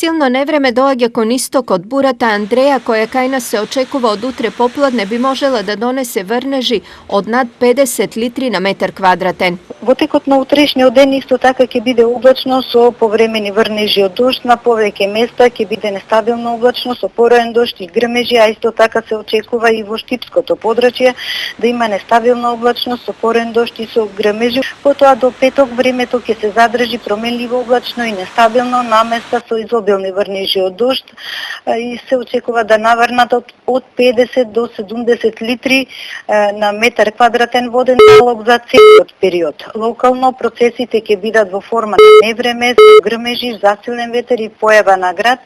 Silno nevreме doaѓа kon исток од бурата Андреја, која кај нас се очекува од утре попладне, би можела да донесе врнежи од над 50 литри на метар квадратен. Во текот на утрешниот ден исто така ќе биде облачно со повремени врнежи од дожд, на повеќе места ќе биде нестабилно облачно со пороен дожд и грмежи, а исто така се очекува и во Штипското подрачје да има нестабилна облачност со пороен дожд и со грмежи. Потоа до петок времето ќе се задржи променливо облачно и нестабилно, на места со изобилни врнежи од дожд и се очекува да наврнат од 50 до 70 литри на метар квадратен воден залог за целиот период. Локално процесите ќе бидат во форма на невреме, со грмежи, засилен ветер и појава на град.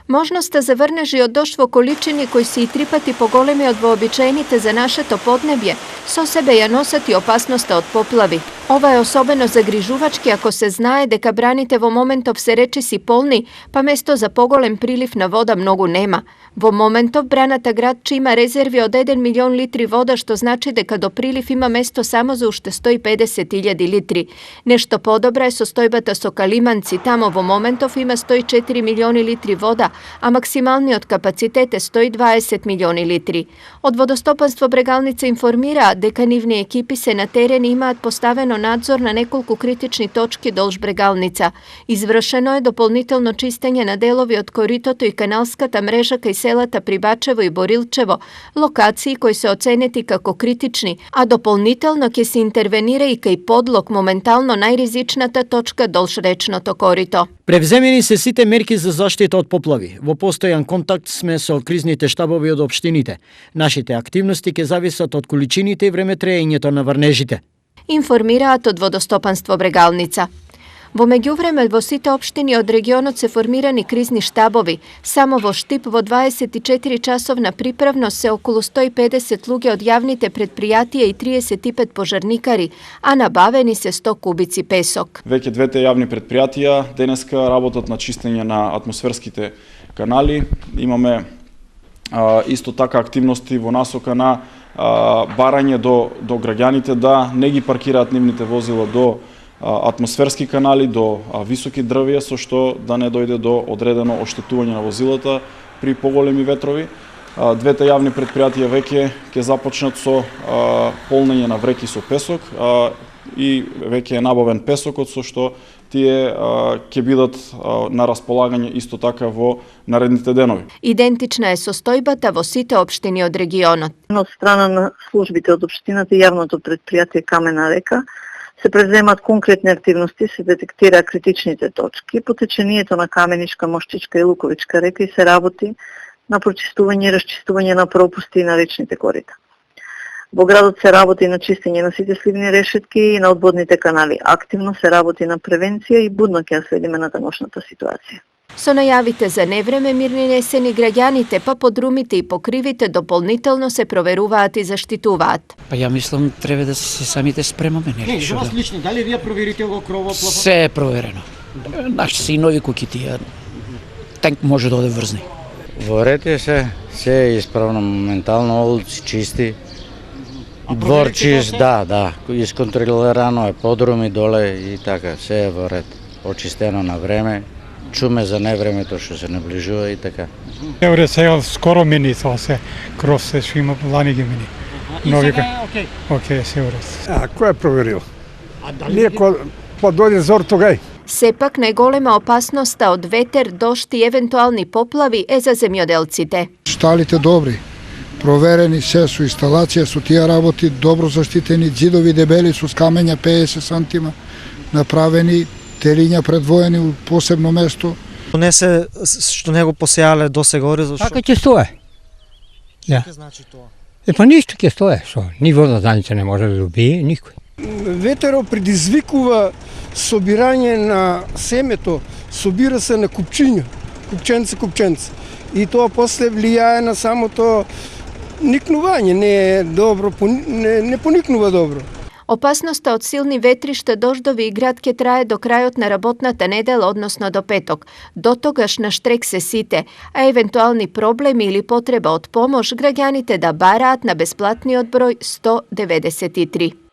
Можноста за врнежи од дожд во количини кои се и 3 пати поголеми од вообичаените за нашето поднебје, со себе ја носат и опасноста од поплави. Ова е особено загрижувачки ако се знае дека браните во моментов се речиси полни, па место за поголем прилив на вода многу нема. Во моментов браната градче има резерви од 1 милион литри вода, што значи дека до прилив има место само за уште 150.000 литри. Нешто подобра е состојбата со Калиманци, тамо во моментов има 104 милиони литри вода, а максималниот капацитет е 120 милиони литри. Од Водостопанство Брегалница информираат дека нивни екипи се на терен и имаат поставено надзор на неколку критични точки долж Брегалница. Извршено е дополнително чистење на делови од коритото и каналската мрежа кај селата Прибачево и Борилчево, локации кои се оценети како критични, а дополнително ќе се интервенира и кај Подлог, моментално најризичната точка долж речното корито. Превземени се сите мерки за заштита од поплави. Во постојан контакт сме со кризните штабови од општините. Нашите активности ќе зависат од количините и времетреењето на врнежите. Информираат од Водостопанство Брегалница. Во меѓувреме во сите општини од регионот се формирани кризни штабови. Само во Штип во 24 часовна приправност се околу 150 луѓе од јавните предпријатија и 35 пожарникари, а набавени се 100 кубици песок. Веќе двете јавни предпријатија денеска работат на чистење на атмосферските канали. Имаме исто така активности во насока на барање до граѓаните да не ги паркираат нивните возила до атмосферски канали, до високи дрвја, со што да не дојде до одредено оштетување на возилата при поголеми ветрови. Двете јавни предпријатија веќе ќе започнат со полнење на вреки со песок и веќе е набавен песокот, со што тие ќе бидат на располагање исто така во наредните денови. Идентична е состојбата во сите општини од регионот. Од страна на службите од општината и јавното предпријатие Камена река се преземат конкретни активности, се детектира критичните точки, по течението на Каменишка, Моштичка и Луковичка река и се работи на прочистување и расчистување на пропусти на речните корита. Во градот се работи на чистење на сите сливни решетки и на одводните канали. Активно се работи на превенција и будно ќе следиме на тамошната ситуација. Со најавите за невреме мирни несени граѓаните, па подрумите и покривите дополнително се проверуваат и заштитуваат. Па ја мислам треба да се самите спремаме, нели? За вас лично, дали вие проверите го кровот? Се е проверено. Нашите се и нови кукити, танк може да оде врзни. Во ред е се е исправно, моментално, улици чисти. Двор чист, да, исконтролирано е, подруми доле и така, се е во ред. Очистено на време, чуме за невремето што се наближува и така. Евре сега скоро мини тоа се, кроз се што има лани ги мини. И сега е окей? Окей, се евре. Кој е проверил? Ние па дојде зор тогај. Сепак најголема опасноста од ветер, дожд и евентуални поплави е за земјоделците. Шталите добри, проверени се со инсталација, со тие работи, добро заштитени, ѕидови дебели со камења 50 сантима, направени, телиња предвоени у посебно место. Не се што не го посеале досега ори, зашто? Така ќе стое. Што ќе значи тоа? Па ништо ќе стое, што ни вода заница не може да добие никој. Ветерот предизвикува собирање на семето, собира се на купчиња, купченце. И тоа после влијае на самото никнување, не е добро, не поникнува добро. Опасноста од силни ветришта, дождови и град ќе трае до крајот на работната недела, односно до петок. До тогаш на штрек се сите, а евентуални проблеми или потреба од помош граѓаните да бараат на бесплатниот број 193.